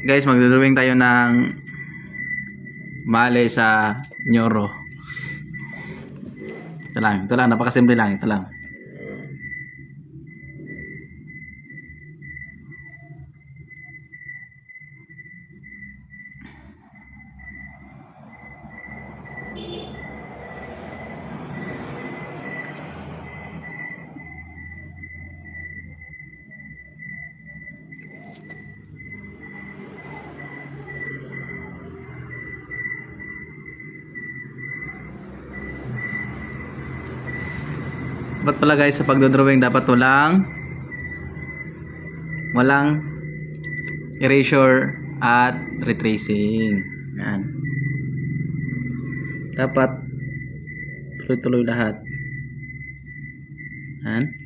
Guys, magdodrawing tayo ng male sa Nyoro. Ito lang, napakasimple lang, ito lang. Dapat pala guys, sa pagdodrawing dapat walang erasure at retracing. Yan. Dapat tuloy-tuloy lahat. Yan.